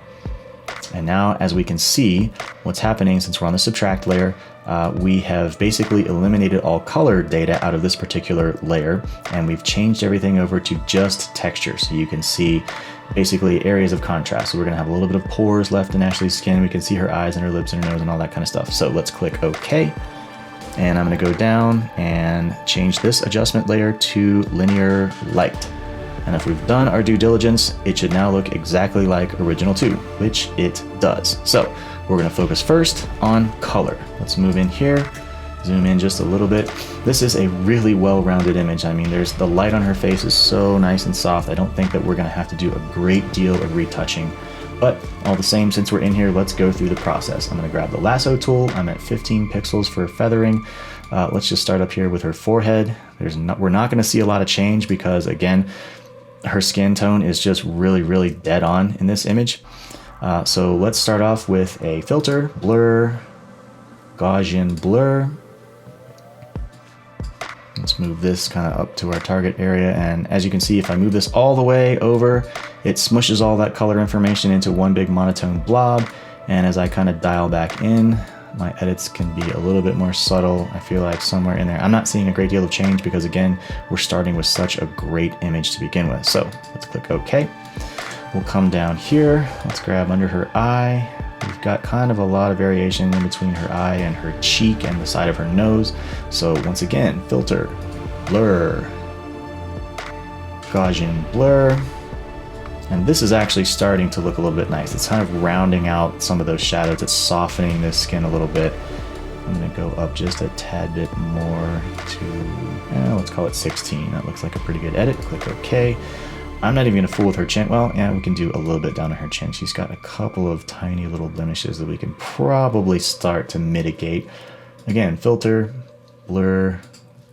And now as we can see, what's happening since we're on the subtract layer, we have basically eliminated all color data out of this particular layer, and we've changed everything over to just texture. So you can see basically areas of contrast. So we're gonna have a little bit of pores left in Ashley's skin. We can see her eyes and her lips and her nose and all that kind of stuff. So let's click OK. And I'm gonna go down and change this adjustment layer to linear light. And if we've done our due diligence, it should now look exactly like Original 2, which it does. So we're gonna focus first on color. Let's move in here, zoom in just a little bit. This is a really well-rounded image. I mean, the light on her face is so nice and soft. I don't think that we're gonna have to do a great deal of retouching. But all the same, since we're in here, let's go through the process. I'm gonna grab the lasso tool. I'm at 15 pixels for feathering. Let's just start up here with her forehead. We're not gonna see a lot of change because, again, her skin tone is just really dead on in this image. So let's start off with a filter, blur, Gaussian blur. Let's move this kind of up to our target area, and as you can see, if I move this all the way over, it smushes all that color information into one big monotone blob. And as I kind of dial back in, my edits can be a little bit more subtle. I feel like somewhere in there, I'm not seeing a great deal of change because, again, we're starting with such a great image to begin with. So let's click OK. We'll come down here. Let's grab under her eye. We've got kind of a lot of variation in between her eye and her cheek and the side of her nose. So once again, filter, blur, Gaussian blur. And this is actually starting to look a little bit nice. It's kind of rounding out some of those shadows. It's softening this skin a little bit. I'm gonna go up just a tad bit more to, let's call it 16. That looks like a pretty good edit. Click OK. I'm not even gonna fool with her chin. Well, yeah, we can do a little bit down on her chin. She's got a couple of tiny little blemishes that we can probably start to mitigate. Again, filter, blur,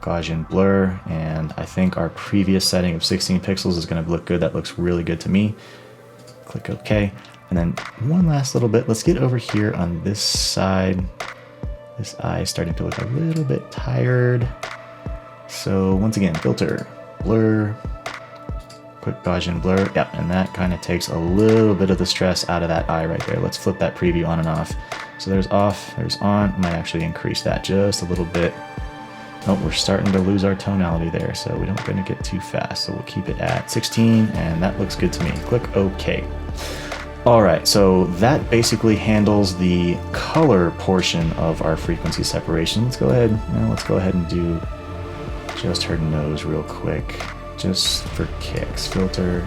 Gaussian blur, and I think our previous setting of 16 pixels is gonna look good. That looks really good to me. Click OK. And then one last little bit. Let's get over here on this side. This eye is starting to look a little bit tired. So once again, filter, blur, quick Gaussian blur. Yep, and that kind of takes a little bit of the stress out of that eye right there. Let's flip that preview on and off. So there's off, there's on. Might actually increase that just a little bit. Oh, we're starting to lose our tonality there, so we don't gonna get too fast. So we'll keep it at 16, and that looks good to me. Click OK. All right, so that basically handles the color portion of our frequency separation. Let's go ahead and do just her nose real quick. just for kicks. Filter.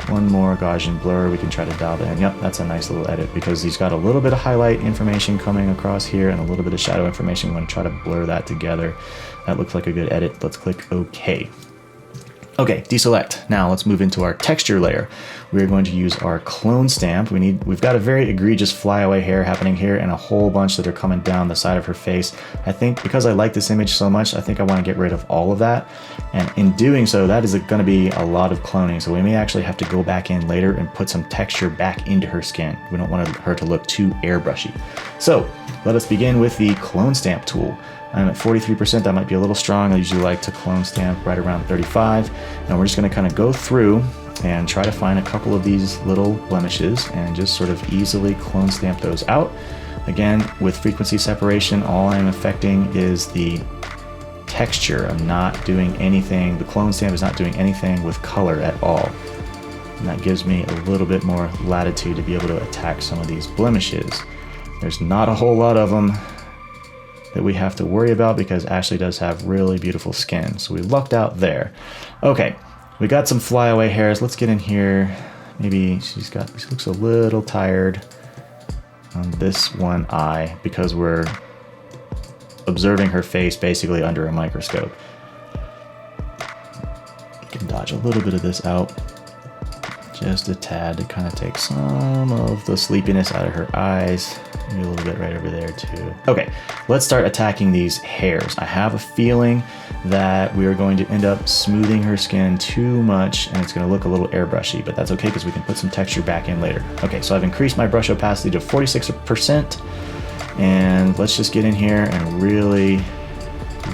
One more Gaussian blur, we can try to dial that in. Yep, that's a nice little edit because he's got a little bit of highlight information coming across here and a little bit of shadow information. I'm going to try to blur that together. That looks like a good edit. Let's click OK. Okay, deselect. Now let's move into our texture layer. We're going to use our clone stamp. We've got a very egregious flyaway hair happening here and a whole bunch that are coming down the side of her face. I think because I like this image so much, I think I want to get rid of all of that. And in doing so, that is going to be a lot of cloning. So we may actually have to go back in later and put some texture back into her skin. We don't want her to look too airbrushy. So let us begin with the clone stamp tool. I'm at 43%, that might be a little strong. I usually like to clone stamp right around 35. And we're just gonna kind of go through and try to find a couple of these little blemishes and just sort of easily clone stamp those out. Again, with frequency separation, all I'm affecting is the texture. I'm not doing anything, the clone stamp is not doing anything with color at all. And that gives me a little bit more latitude to be able to attack some of these blemishes. There's not a whole lot of them that we have to worry about because Ashley does have really beautiful skin. So we lucked out there. Okay, we got some flyaway hairs. Let's get in here. Maybe she looks a little tired on this one eye because we're observing her face basically under a microscope. You can dodge a little bit of this out. Just a tad to kind of take some of the sleepiness out of her eyes. Maybe a little bit right over there too. Okay, let's start attacking these hairs. I have a feeling that we are going to end up smoothing her skin too much and it's going to look a little airbrushy, but that's okay because we can put some texture back in later. Okay, so I've increased my brush opacity to 46%. And let's just get in here and really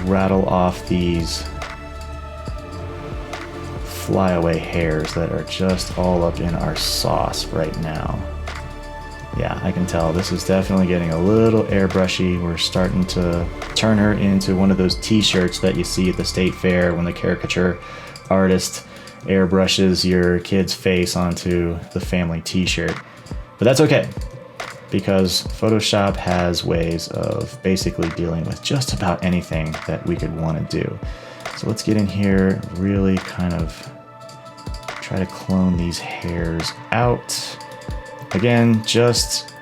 rattle off these flyaway hairs that are just all up in our sauce right now. Yeah, I can tell this is definitely getting a little airbrushy. We're starting to turn her into one of those t-shirts that you see at the state fair when the caricature artist airbrushes your kid's face onto the family t-shirt. But that's okay, because Photoshop has ways of basically dealing with just about anything that we could want to do. So let's get in here, really kind of try to clone these hairs out. Again, just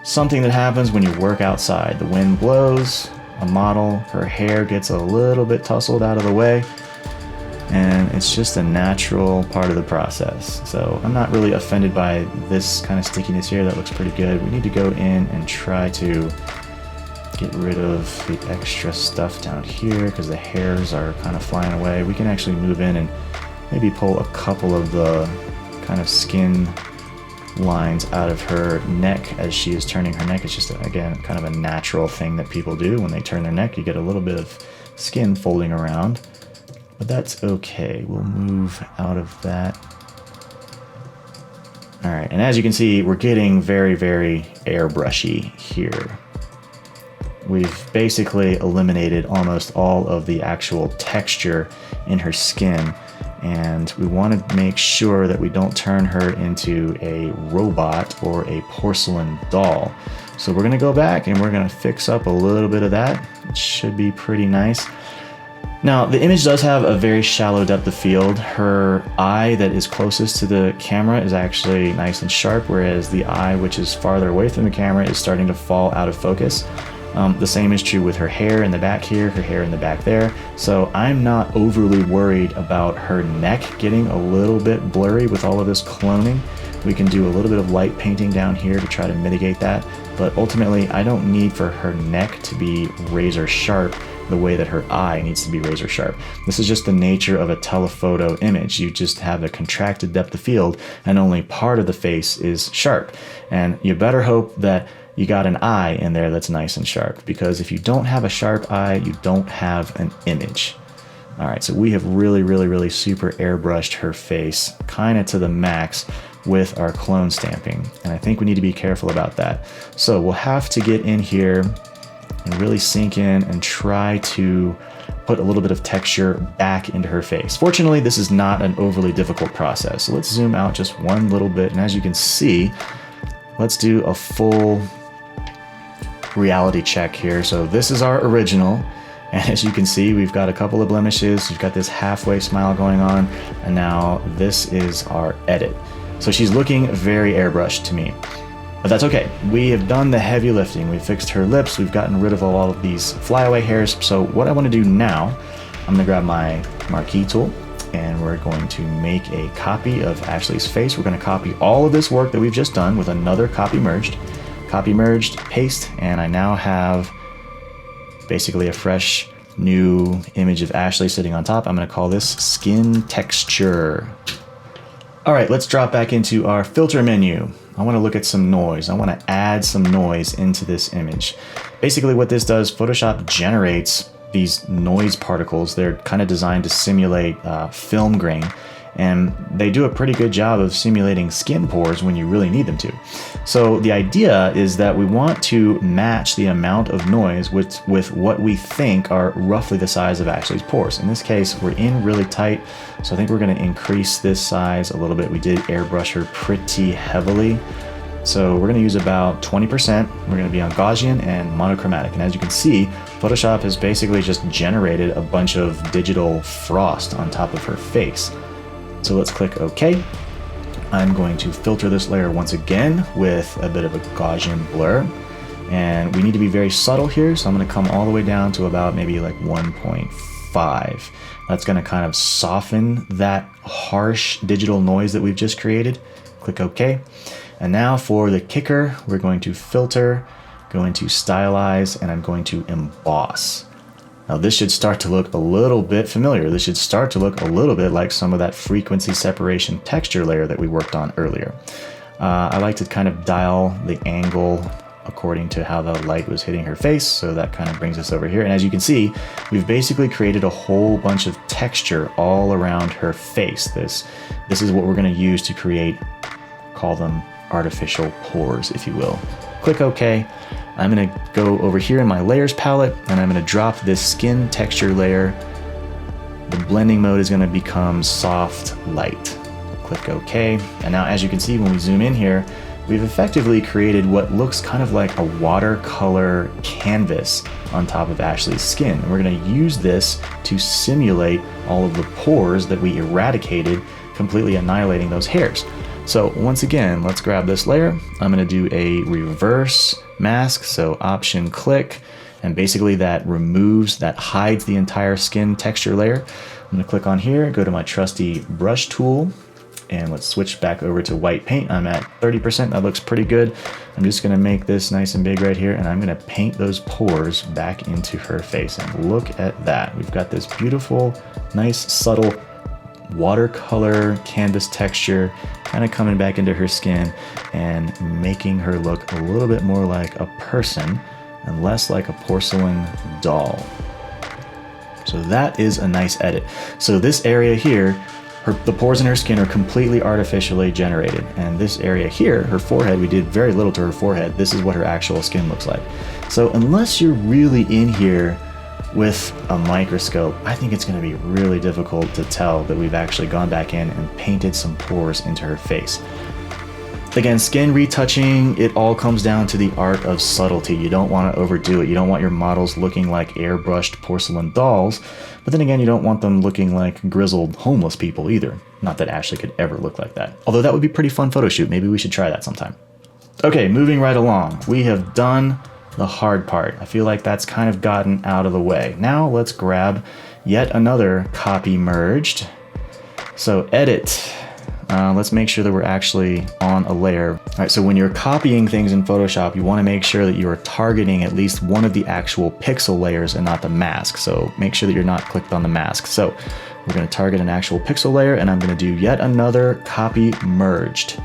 something that happens when you work outside. The wind blows, a model, her hair gets a little bit tousled out of the way, and it's just a natural part of the process. So I'm not really offended by this kind of stickiness here. That looks pretty good. We need to go in and try to get rid of the extra stuff down here because the hairs are kind of flying away. We can actually move in and maybe pull a couple of the kind of skin lines out of her neck as she is turning her neck. It's just, again, kind of a natural thing that people do when they turn their neck. You get a little bit of skin folding around, but that's okay. We'll move out of that. All right, and as you can see, we're getting very, very airbrushy here. We've basically eliminated almost all of the actual texture in her skin, and we want to make sure that we don't turn her into a robot or a porcelain doll. So we're going to go back and we're going to fix up a little bit of that. It should be pretty nice. Now, the image does have a very shallow depth of field. Her eye that is closest to the camera is actually nice and sharp, whereas the eye which is farther away from the camera is starting to fall out of focus. The same is true with her hair in the back here, her hair in the back there. So I'm not overly worried about her neck getting a little bit blurry with all of this cloning. We can do a little bit of light painting down here to try to mitigate that. But ultimately, I don't need for her neck to be razor sharp the way that her eye needs to be razor sharp. This is just the nature of a telephoto image. You just have a contracted depth of field and only part of the face is sharp. And you better hope that you got an eye in there that's nice and sharp, because if you don't have a sharp eye, you don't have an image. All right, so we have really super airbrushed her face kind of to the max with our clone stamping. And I think we need to be careful about that. So we'll have to get in here and really sink in and try to put a little bit of texture back into her face. Fortunately, this is not an overly difficult process. So let's zoom out just one little bit. And as you can see, let's do a full reality check here. So this is our original, And as you can see, we've got a couple of blemishes. We've got this halfway smile going on. And now this is our edit. So she's looking very airbrushed to me. But that's okay. We have done the heavy lifting. We've fixed her lips. We've gotten rid of all of these flyaway hairs. So what I want to do now, I'm going to grab my marquee tool and we're going to make a copy of Ashley's face. We're going to copy all of this work that we've just done with another copy merged, paste, and I now have basically a fresh new image of Ashley sitting on top. I'm going to call this skin texture. All right, let's drop back into our filter menu. I want to look at some noise. I want to add some noise into this image. Basically what this does, Photoshop generates these noise particles. They're kind of designed to simulate film grain, and they do a pretty good job of simulating skin pores when you really need them to. So the idea is that we want to match the amount of noise with what we think are roughly the size of Ashley's pores. In this case, we're in really tight, so I think we're going to increase this size a little bit. We did airbrush her pretty heavily, so we're going to use about 20%. We're going to be on Gaussian and monochromatic, and as you can see, Photoshop has basically just generated a bunch of digital frost on top of her face. So let's click OK. I'm going to filter this layer once again with a bit of a Gaussian blur. And we need to be very subtle here, so I'm going to come all the way down to about maybe like 1.5. That's going to kind of soften that harsh digital noise that we've just created. Click OK. And now for the kicker, we're going to filter, going to stylize, and I'm going to emboss. Now this should start to look a little bit familiar. This should start to look a little bit like some of that frequency separation texture layer that we worked on earlier. I like to kind of dial the angle according to how the light was hitting her face, so that kind of brings us over here. And as you can see, we've basically created a whole bunch of texture all around her face. This is what we're going to use to create, call them artificial pores, if you will. Click OK. I'm going to go over here in my layers palette and I'm going to drop this skin texture layer. The blending mode is going to become soft light. Click OK. And now as you can see, when we zoom in here, we've effectively created what looks kind of like a watercolor canvas on top of Ashley's skin. And we're going to use this to simulate all of the pores that we eradicated, completely annihilating those hairs. So once again, let's grab this layer. I'm going to do a reverse mask, so option click, and basically that hides the entire skin texture layer. I'm going to click on here, go to my trusty brush tool, and let's switch back over to white paint. I'm at 30%, that looks pretty good. I'm just going to make this nice and big right here, and I'm going to paint those pores back into her face. And look at that. We've got this beautiful, nice, subtle watercolor canvas texture kind of coming back into her skin and making her look a little bit more like a person and less like a porcelain doll. So that is a nice edit. So this area here, the pores in her skin are completely artificially generated, and this area here, her forehead, we did very little to her forehead. This is what her actual skin looks like. So unless you're really in here with a microscope, I think it's going to be really difficult to tell that we've actually gone back in and painted some pores into her face. Again, skin retouching, it all comes down to the art of subtlety. You don't want to overdo it. You don't want your models looking like airbrushed porcelain dolls, but then again, you don't want them looking like grizzled homeless people either. Not that Ashley could ever look like that. Although that would be a pretty fun photo shoot. Maybe we should try that sometime. Okay, moving right along. We have done the hard part. I feel like that's kind of gotten out of the way. Now let's grab yet another copy merged. So edit. Let's make sure that we're actually on a layer. All right, so when you're copying things in Photoshop, you want to make sure that you are targeting at least one of the actual pixel layers and not the mask. So make sure that you're not clicked on the mask. So we're going to target an actual pixel layer, and I'm going to do yet another copy merged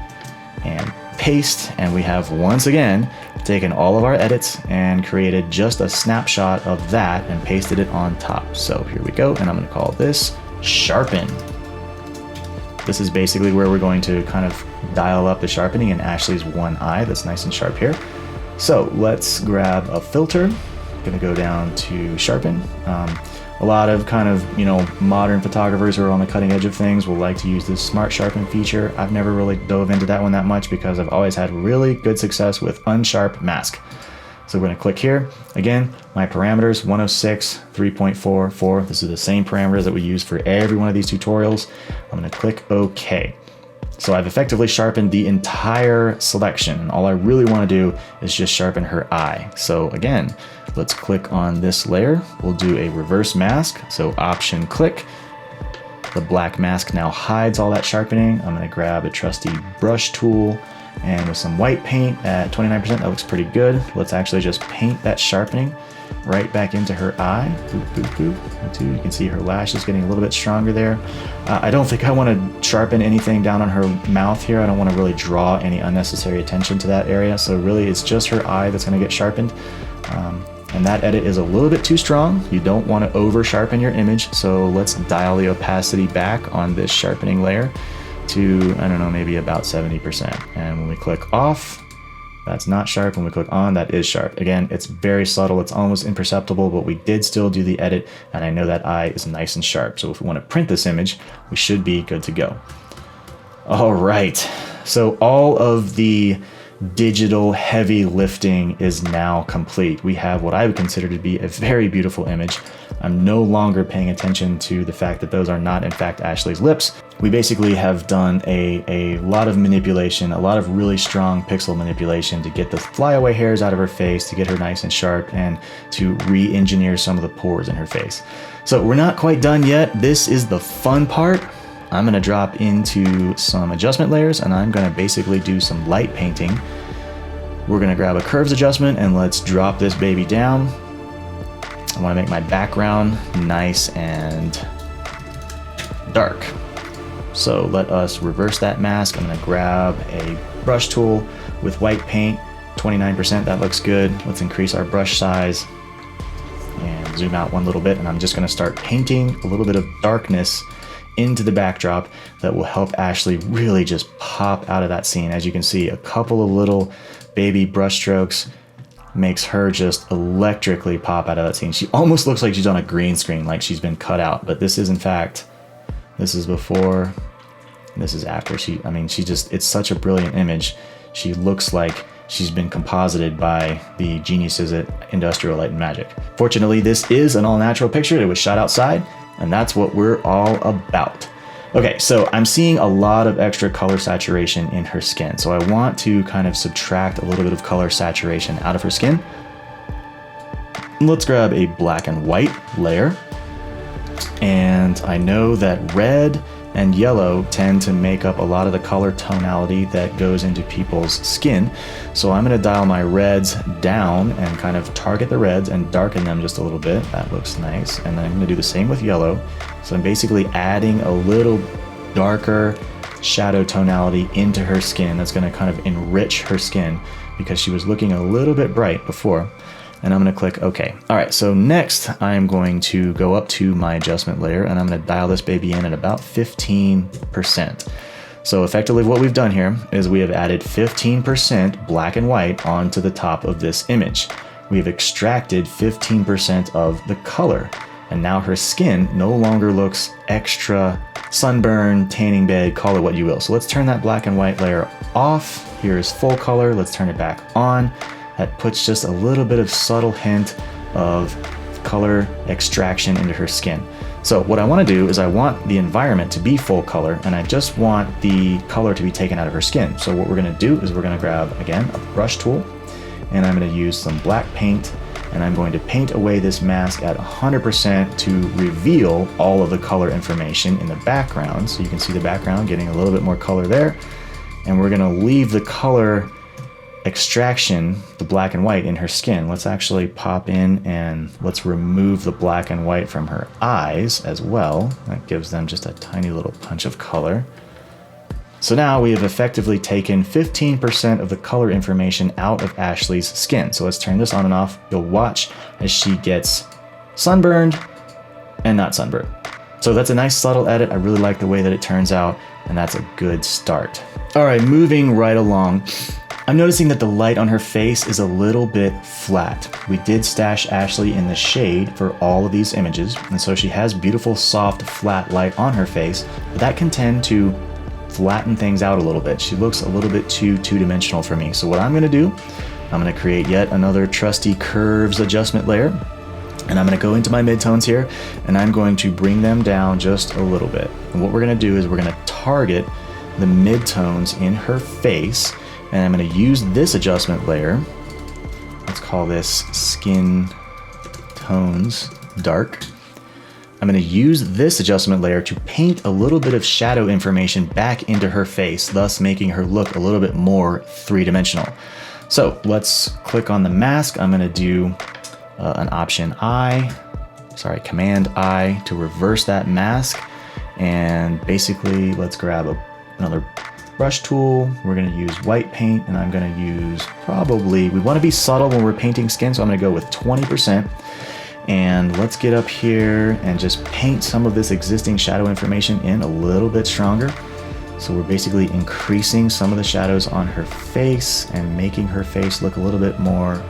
and paste, and we have once again taken all of our edits and created just a snapshot of that and pasted it on top. So here we go, and I'm going to call this sharpen. This is basically where we're going to kind of dial up the sharpening in Ashley's one eye. That's nice and sharp here. So let's grab a filter. I'm going to go down to sharpen. A lot of kind of, modern photographers who are on the cutting edge of things will like to use this smart sharpen feature. I've never really dove into that one that much because I've always had really good success with unsharp mask. So we're gonna click here. Again, my parameters, 106, 3.44. This is the same parameters that we use for every one of these tutorials. I'm gonna click OK. So I've effectively sharpened the entire selection. And all I really wanna do is just sharpen her eye. So again, let's click on this layer. We'll do a reverse mask. So Option click. The black mask now hides all that sharpening. I'm gonna grab a trusty brush tool, and with some white paint at 29%, that looks pretty good. Let's actually just paint that sharpening right back into her eye. Boop, boop, boop. You can see her lash is getting a little bit stronger there. I don't think I want to sharpen anything down on her mouth here. I don't want to really draw any unnecessary attention to that area. So really it's just her eye that's going to get sharpened. And that edit is a little bit too strong. You don't want to over sharpen your image. So let's dial the opacity back on this sharpening layer to, I don't know, maybe about 70%. And when we click off, that's not sharp. When we click on, that is sharp. Again, it's very subtle. It's almost imperceptible, but we did still do the edit. And I know that eye is nice and sharp. So if we want to print this image, we should be good to go. All right. So all of the digital heavy lifting is now complete. We have what I would consider to be a very beautiful image. I'm no longer paying attention to the fact that those are not in fact Ashley's lips. We basically have done a lot of manipulation, a lot of really strong pixel manipulation to get the flyaway hairs out of her face, to get her nice and sharp, and to re-engineer some of the pores in her face. So we're not quite done yet. This is the fun part. I'm gonna drop into some adjustment layers, and I'm gonna basically do some light painting. We're gonna grab a curves adjustment, and let's drop this baby down. I wanna make my background nice and dark. So let us reverse that mask. I'm gonna grab a brush tool with white paint, 29%, that looks good. Let's increase our brush size and zoom out one little bit, and I'm just gonna start painting a little bit of darkness into the backdrop that will help Ashley really just pop out of that scene. As you can see, a couple of little baby brush strokes makes her just electrically pop out of that scene. She almost looks like she's on a green screen, like she's been cut out, but this is in fact, this is before, this is after. It's such a brilliant image. She looks like she's been composited by the geniuses at Industrial Light and Magic. Fortunately, this is an all-natural picture. It was shot outside, and that's what we're all about. Okay, so I'm seeing a lot of extra color saturation in her skin. So I want to kind of subtract a little bit of color saturation out of her skin. Let's grab a black and white layer. And I know that red and yellow tend to make up a lot of the color tonality that goes into people's skin. So I'm gonna dial my reds down and kind of target the reds and darken them just a little bit. That looks nice. And then I'm gonna do the same with yellow. So I'm basically adding a little darker shadow tonality into her skin. That's gonna kind of enrich her skin because she was looking a little bit bright before. And I'm gonna click OK. All right, so next I'm going to go up to my adjustment layer, and I'm gonna dial this baby in at about 15%. So effectively what we've done here is we have added 15% black and white onto the top of this image. We've extracted 15% of the color, and now her skin no longer looks extra sunburn, tanning bed, call it what you will. So let's turn that black and white layer off. Here is full color. Let's turn it back on. That puts just a little bit of subtle hint of color extraction into her skin. So what I want to do is I want the environment to be full color, and I just want the color to be taken out of her skin. So what we're going to do is we're going to grab, again, a brush tool, and I'm going to use some black paint, and I'm going to paint away this mask at 100% to reveal all of the color information in the background. So you can see the background getting a little bit more color there, and we're going to leave the color extraction, the black and white in her skin. Let's actually pop in and let's remove the black and white from her eyes as well. That gives them just a tiny little punch of color. So now we have effectively taken 15% of the color information out of Ashley's skin. So let's turn this on and off. You'll watch as she gets sunburned and not sunburned. So that's a nice subtle edit. I really like the way that it turns out, and that's a good start. All right, moving right along. I'm noticing that the light on her face is a little bit flat. We did stash Ashley in the shade for all of these images, and so she has beautiful, soft, flat light on her face, but that can tend to flatten things out a little bit. She looks a little bit too two-dimensional for me. So what I'm gonna do I'm gonna create yet another trusty curves adjustment layer. And I'm gonna go into my midtones here, and I'm going to bring them down just a little bit. And what we're gonna do is we're gonna target the midtones in her face, and I'm gonna use this adjustment layer. Let's call this Skin Tones Dark. I'm gonna use this adjustment layer to paint a little bit of shadow information back into her face, thus making her look a little bit more three-dimensional. So let's click on the mask. I'm gonna do Command I to reverse that mask. And basically, let's grab another brush tool. We're gonna use white paint, and I'm gonna use we wanna be subtle when we're painting skin, so I'm gonna go with 20%. And let's get up here and just paint some of this existing shadow information in a little bit stronger. So we're basically increasing some of the shadows on her face and making her face look a little bit more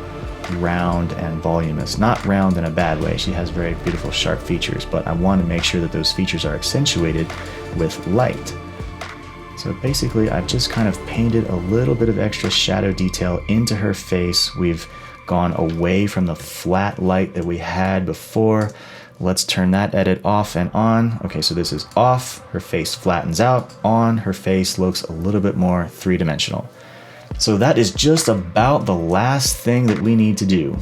round and voluminous. Not round in a bad way. She has very beautiful sharp features, but I want to make sure that those features are accentuated with light. So basically, I've just kind of painted a little bit of extra shadow detail into her face. We've gone away from the flat light that we had before. Let's turn that edit off and on. Okay, so this is off. Her face flattens out. On, her face looks a little bit more three-dimensional. So that is just about the last thing that we need to do.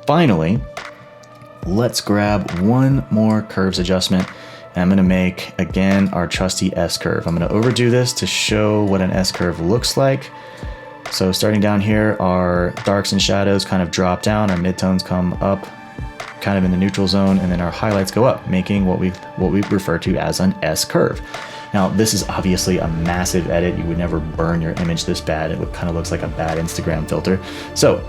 Finally, let's grab one more curves adjustment. And I'm gonna make, again, our trusty S-curve. I'm gonna overdo this to show what an S-curve looks like. So starting down here, our darks and shadows kind of drop down, our midtones come up, kind of in the neutral zone, and then our highlights go up, making what we refer to as an S-curve. Now, this is obviously a massive edit. You would never burn your image this bad. It kind of looks like a bad Instagram filter. So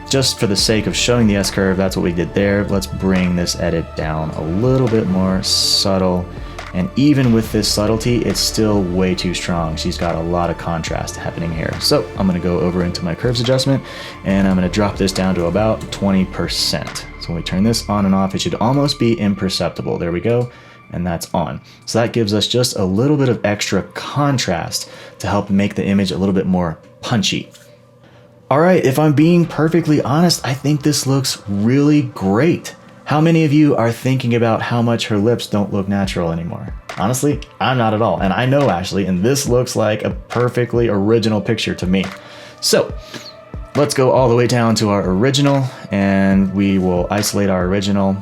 just for the sake of showing the S-curve, that's what we did there. Let's bring this edit down a little bit more subtle. And even with this subtlety, it's still way too strong. She's got a lot of contrast happening here. So I'm gonna go over into my curves adjustment, and I'm gonna drop this down to about 20%. So when we turn this on and off, it should almost be imperceptible. There we go, and that's on. So that gives us just a little bit of extra contrast to help make the image a little bit more punchy. All right, if I'm being perfectly honest, I think this looks really great. How many of you are thinking about how much her lips don't look natural anymore? Honestly, I'm not at all. And I know Ashley, and this looks like a perfectly original picture to me. So let's go all the way down to our original, and we will isolate our original.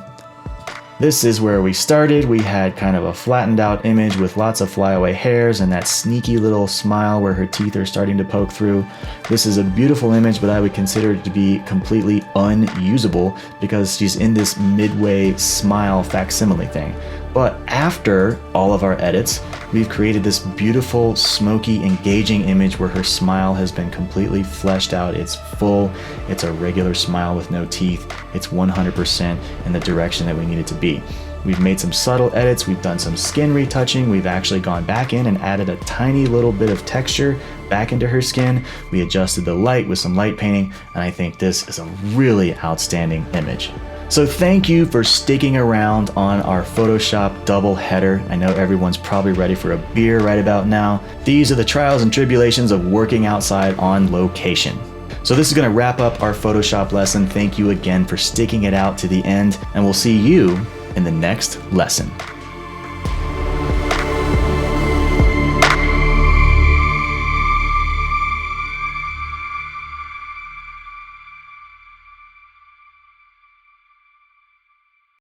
This is where we started. We had kind of a flattened out image with lots of flyaway hairs and that sneaky little smile where her teeth are starting to poke through. This is a beautiful image, but I would consider it to be completely unusable because she's in this midway smile facsimile thing. But after all of our edits, we've created this beautiful, smoky, engaging image where her smile has been completely fleshed out. It's full, it's a regular smile with no teeth. It's 100% in the direction that we need it to be. We've made some subtle edits, we've done some skin retouching, we've actually gone back in and added a tiny little bit of texture back into her skin. We adjusted the light with some light painting, and I think this is a really outstanding image. So thank you for sticking around on our Photoshop double header. I know everyone's probably ready for a beer right about now. These are the trials and tribulations of working outside on location. So this is gonna wrap up our Photoshop lesson. Thank you again for sticking it out to the end, and we'll see you in the next lesson.